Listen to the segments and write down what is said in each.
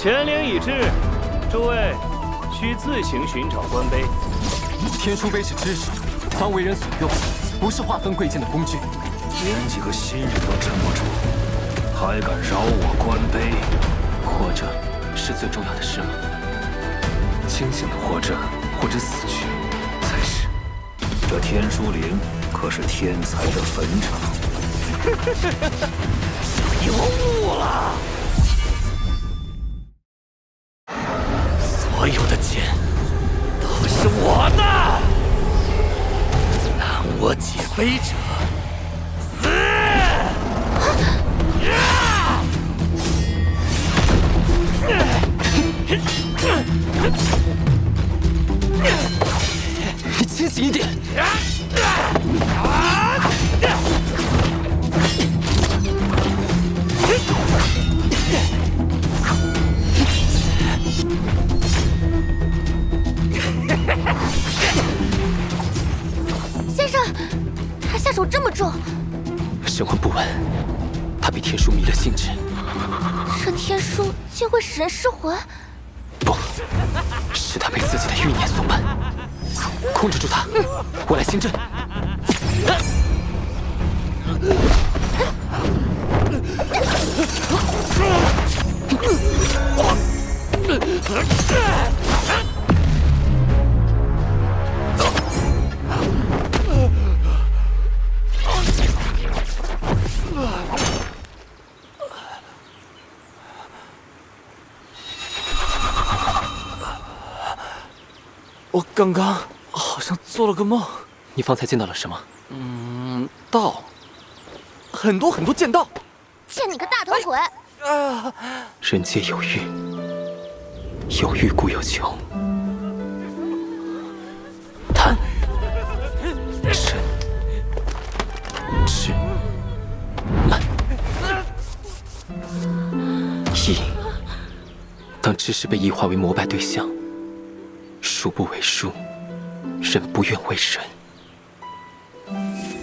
乾陵已至，诸位需自行寻找官碑。天书碑是知识，方为人所用，不是划分贵贱的工具。连几个新人都镇不住，还敢扰我官碑？活着是最重要的事吗？清醒的活着，或者死去，才是。这天书陵可是天才的坟场。有误了！所有的剑都是我的，拦我解碑者死！你清醒一点！先生，他下手这么重，神魂不稳，他被天书迷了心智。这天书竟会使人失魂？不，是他被自己的欲念所绊。控制住他，我来行阵。我刚刚好像做了个梦。你方才见到了什么？道，很多很多剑道。见你个大头鬼！人皆有欲，有欲故有求。贪、嗔、痴、慢、疑。当知识被异化为膜拜对象，术不为术，人不愿为人。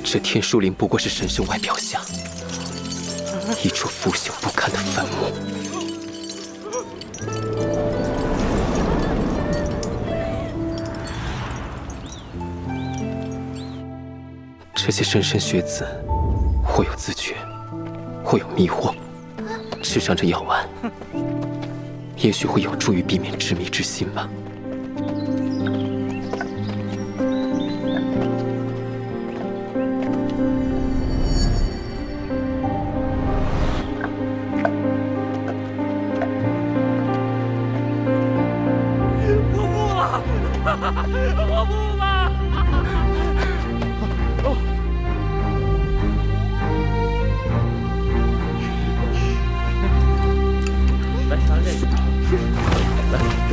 这天书陵不过是神圣外表下一处腐朽不堪的坟墓。这些莘莘学子，或有自觉，或有迷惑。吃上这药丸，也许会有助于避免执迷之心吧。我不了！来，尝这个。来，这。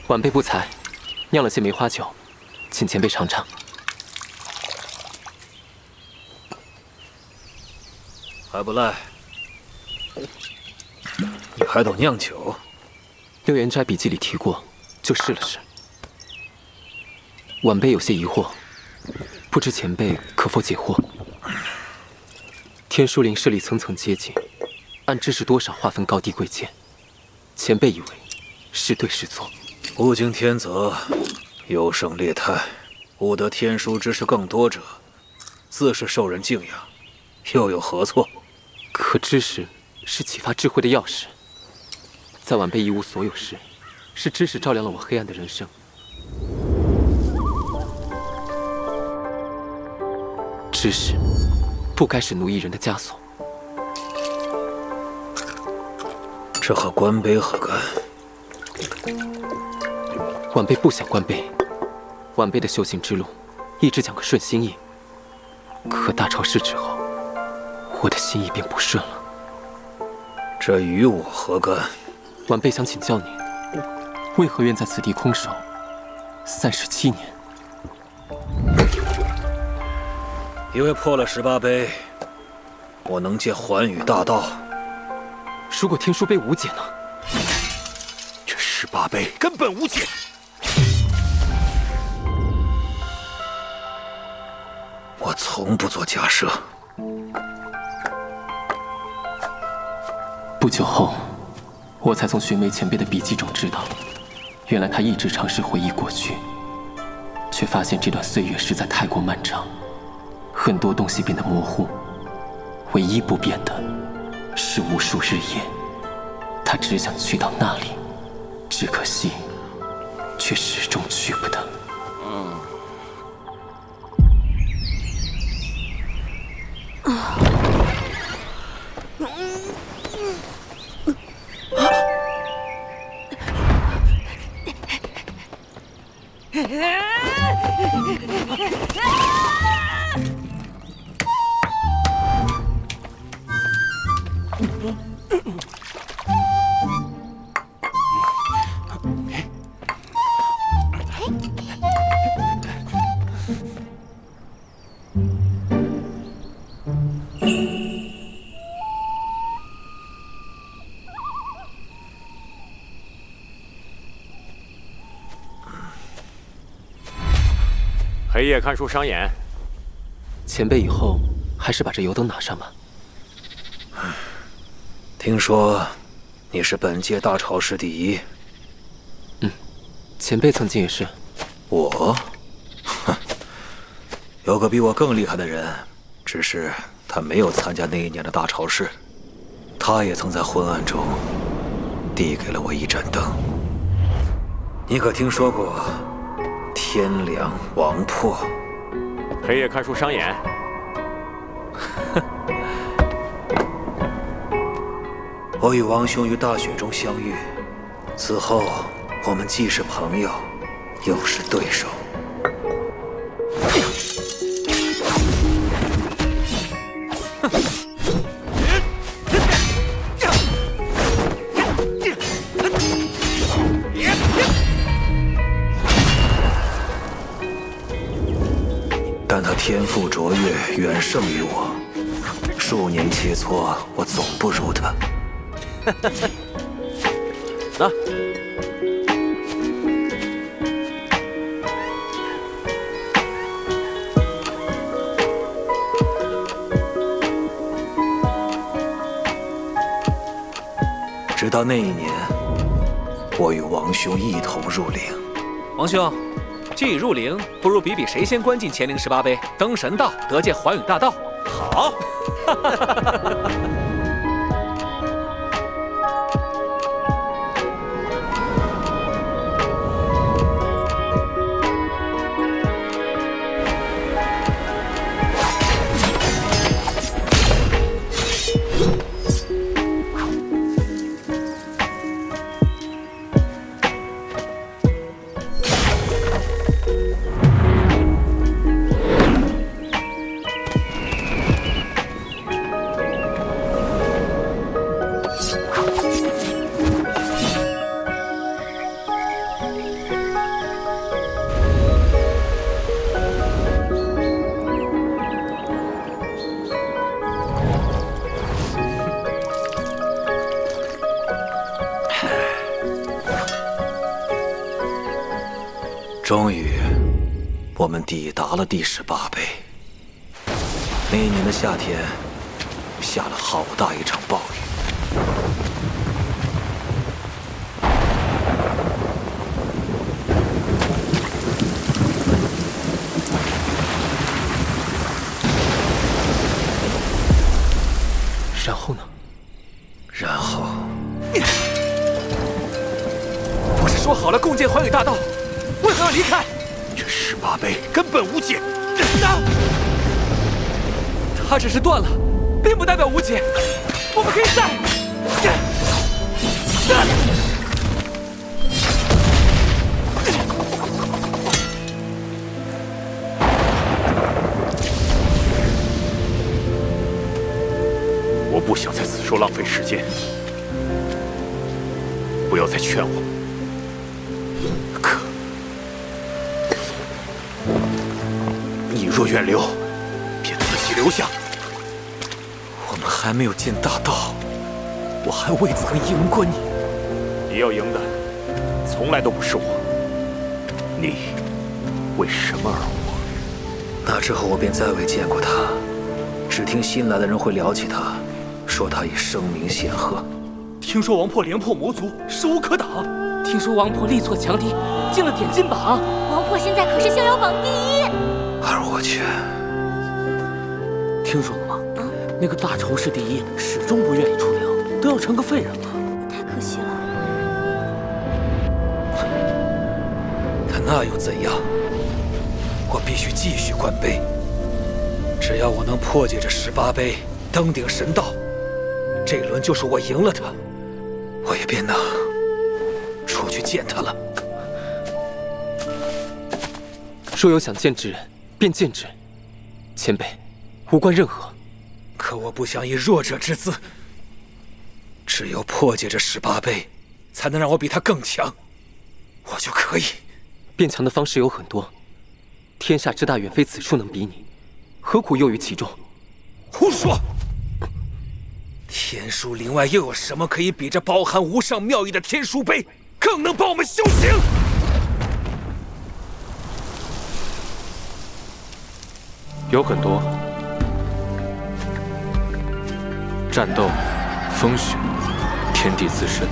晚辈不才，酿了些梅花酒，请前辈尝尝。还不赖，你还懂酿酒？六言斋笔记里提过，就试了试。晚辈有些疑惑，不知前辈可否解惑？天书陵设立层层阶级，按知识多少划分高低贵贱。前辈以为是对是错？不经天择，优胜劣汰，悟得天书知识更多者，自是受人敬仰，又有何错？可知识是启发智慧的钥匙，在晚辈一无所有时，是知识照亮了我黑暗的人生。知识不该是奴役人的枷锁。这和官碑何干？晚辈不想官碑，晚辈的修行之路，一直讲个顺心意。可大潮逝之后，我的心已并不顺了。这与我何干？晚辈想请教您，为何愿在此地空守37年？因为破了18碑，我能借寰宇大道。如果天书碑无解呢？这18碑根本无解。我从不做假设。不久后，我才从寻梅前辈的笔记中知道，原来他一直尝试回忆过去，却发现这段岁月实在太过漫长，很多东西变得模糊，唯一不变的是无数日夜。他只想去到那里，只可惜，却始终去不得。黑夜看书伤眼。前辈以后还是把这油灯拿上吧。听说你是本届大潮市第一。前辈曾经也是。我？哼，有个比我更厉害的人，只是他没有参加那一年的大潮市。他也曾在昏暗中递给了我一盏灯。你可听说过天凉王破？黑夜看书伤眼。我与王兄于大雪中相遇，此后我们既是朋友，又是对手。但他天赋卓越，远胜于我。数年切磋，我总不如他。拿。直到那一年，我与王兄一同入陵。王兄，既已入陵，不如比比谁先关进乾陵18碑，登神道，得见寰宇大道。好。终于，我们抵达了第18碑。那一年的夏天，下了好大一场暴雨。然后呢？然后，不是说好了共建寰宇大道，为何要离开？这18碑根本无解。它只是断了，并不代表无解。我们可以再……浪费时间，不要再劝我。可你若愿留，便自己留下。我们还没有进大道，我还未曾赢过你。你要赢的，从来都不是我。你为什么而活？那之后我便再未见过他，只听新来的人会聊起他，说他已声名显赫。听说王破连破魔族，势无可挡。听说王破力挫强敌，进了点金榜。王破现在可是逍遥榜第一。而我却……听说了吗？那个大仇氏第一始终不愿意出领，都要成个废人了。太可惜了。但那又怎样？我必须继续观碑。只要我能破解这18碑，登顶神道，这一轮就是我赢了他，我也便能出去见他了。若有想见之人，便见之。前辈，无关任何。可我不想以弱者之姿。只有破解这18碑，才能让我比他更强，我就可以。变强的方式有很多，天下之大远非此处能比拟，何苦囿于其中？胡说！天书陵外又有什么可以比这包含无上妙义的天书碑更能帮我们修行？有很多。战斗、风雪、天地自身，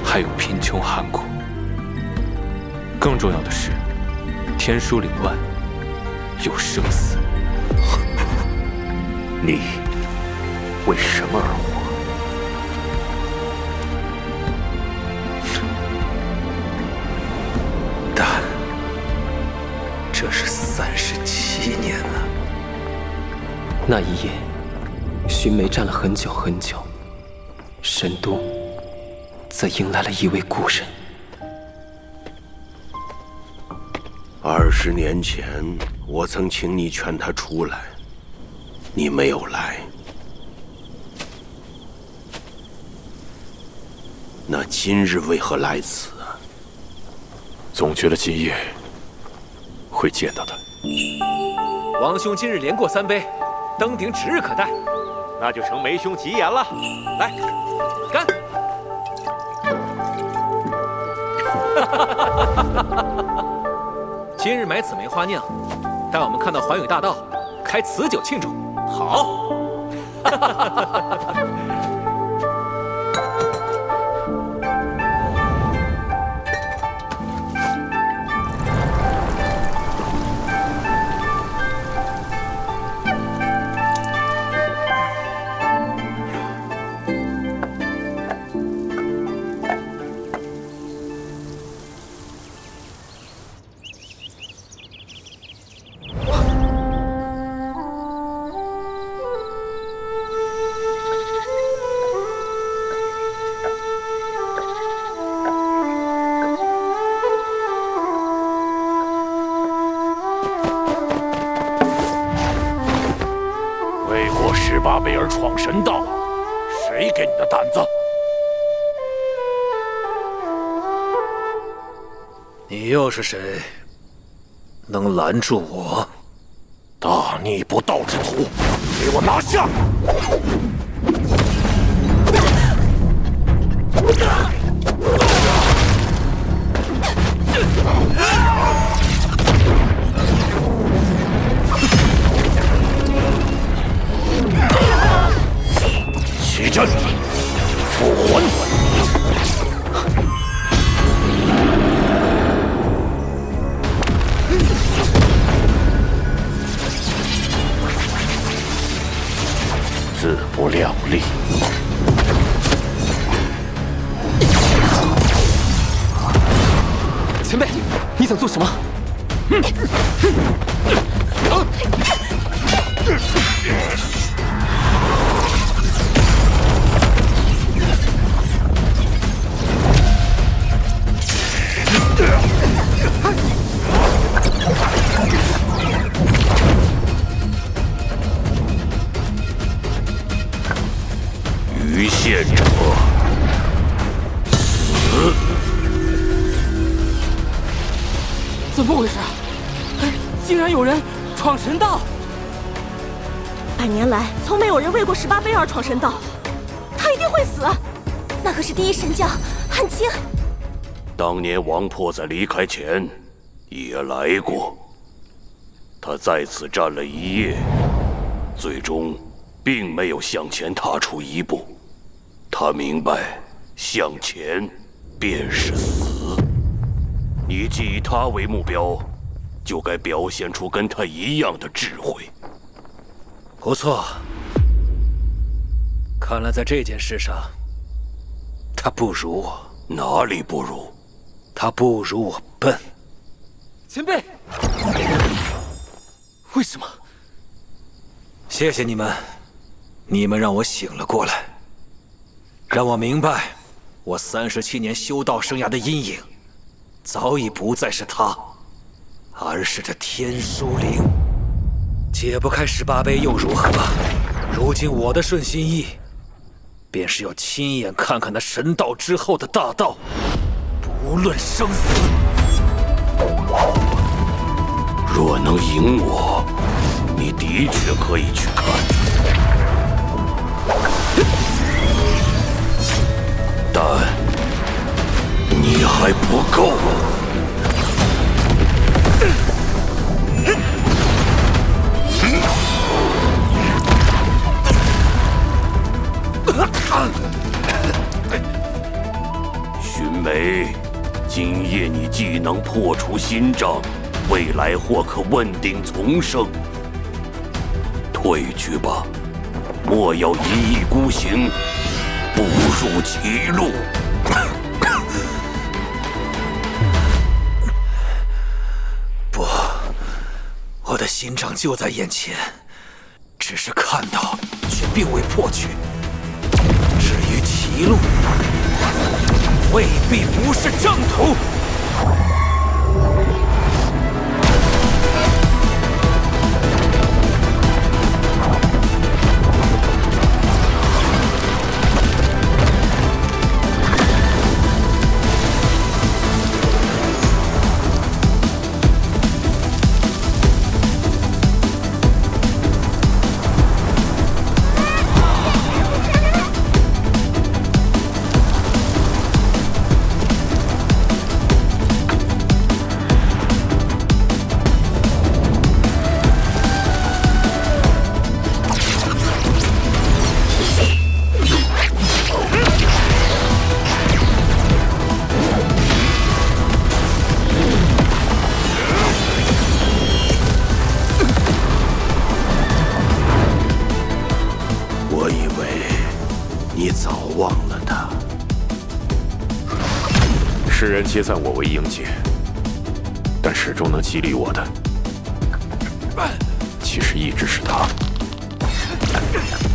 还有贫穷寒苦。更重要的是，天书岭外有生死。你为什么而活？但这是37年了。那一夜，寻梅站了很久很久，神都则迎来了一位故人。20年前，我曾请你劝他出来，你没有来。那今日为何来此啊？总觉得今夜会见到他。王兄今日连过3杯，登顶指日可待。那就承梅兄吉言了。来，干！今日买此梅花酿，待我们看到环宇大道，开此酒庆祝。好。18杯而闯神道，谁给你的胆子？你又是谁？能拦住我？大逆不道之徒，给我拿下！起阵，复魂！自不量力。前辈，你想做什么？怎么回事？竟然有人闯神道！百年来从没有人为过18杯而闯神道，他一定会死。那可是第一神将汉卿。当年王魄在离开前也来过，他在此站了一夜，最终并没有向前踏出一步。他明白，向前便是死。你既以他为目标，就该表现出跟他一样的智慧。不错，看来在这件事上，他不如我。哪里不如？他不如我笨。前辈，为什么？谢谢你们，你们让我醒了过来，让我明白，我37年修道生涯的阴影，早已不再是他，而是这天书灵。解不开18杯又如何？如今我的顺心意，便是要亲眼看看那神道之后的大道，不论生死。若能赢我，你的确可以去看，但你还不够。寻梅，今夜你既能破除心障，未来或可问鼎丛生。退去吧，莫要一意孤行，不入歧路。不，我的心障就在眼前，只是看到，却并未破去。至于歧路，未必不是正途。世人皆赞我为英杰，但始终能激励我的，其实一直是他。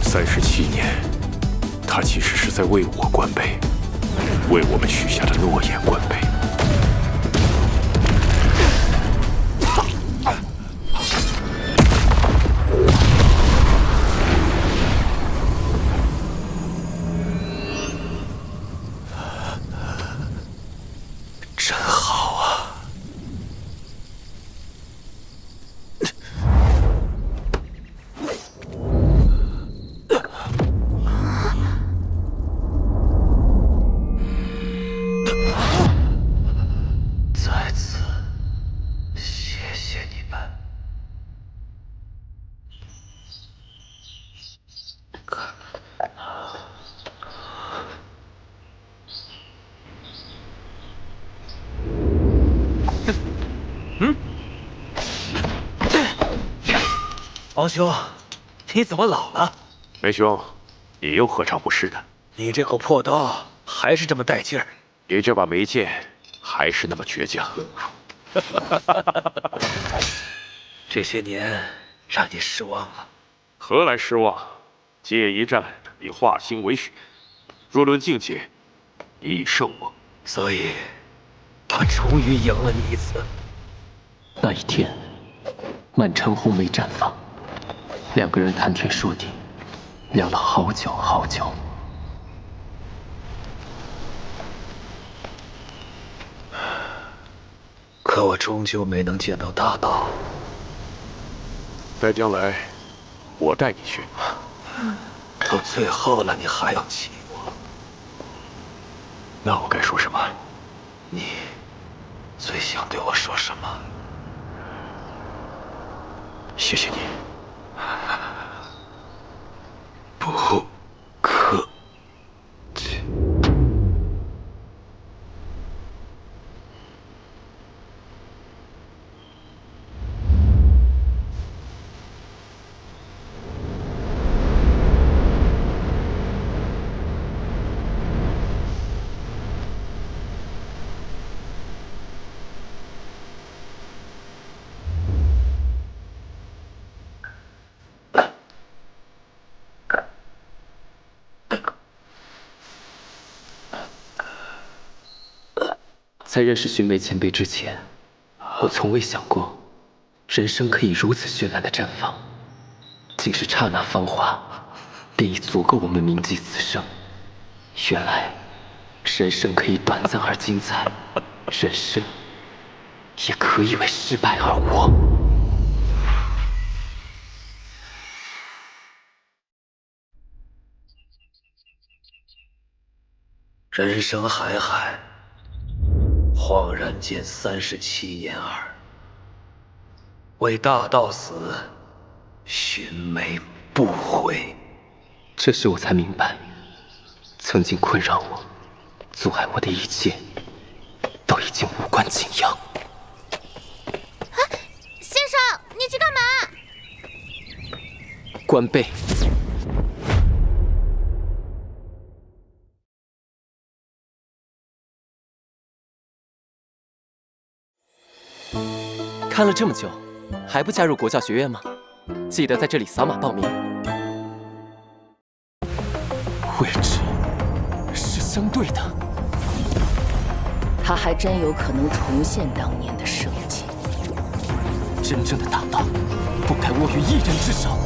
37年，他其实是在为我关杯，为我们许下的诺言关杯。王兄，你怎么老了？梅兄，你又何尝不是呢？你这口破刀还是这么带劲儿，你这把梅剑还是那么倔强。这些年让你失望了。何来失望？今夜一战，你化星为雪。若论境界，你已胜我。所以，我终于赢了你一次。那一天，满城红梅绽放，两个人谈天说地，聊了好久好久。可我终究没能见到大道。在将来，我带你去。到最后了，你还要气我？那我该说什么？你最想对我说什么？谢谢你。不客气。在认识寻梅前辈之前，我从未想过，人生可以如此绚烂的绽放。仅是刹那芳华，便已足够我们铭记此生。原来，人生可以短暂而精彩，人生也可以为失败而活。人生海海，恍然间37年耳。为大道死，寻梅不悔。这时我才明白，曾经困扰我、阻碍我的一切，都已经无关紧要。先生，你去干嘛？关贝。看了这么久，还不加入国教学院吗？记得在这里扫码报名。位置是相对的，他还真有可能重现当年的盛景。真正的大道，不该握于一人之手。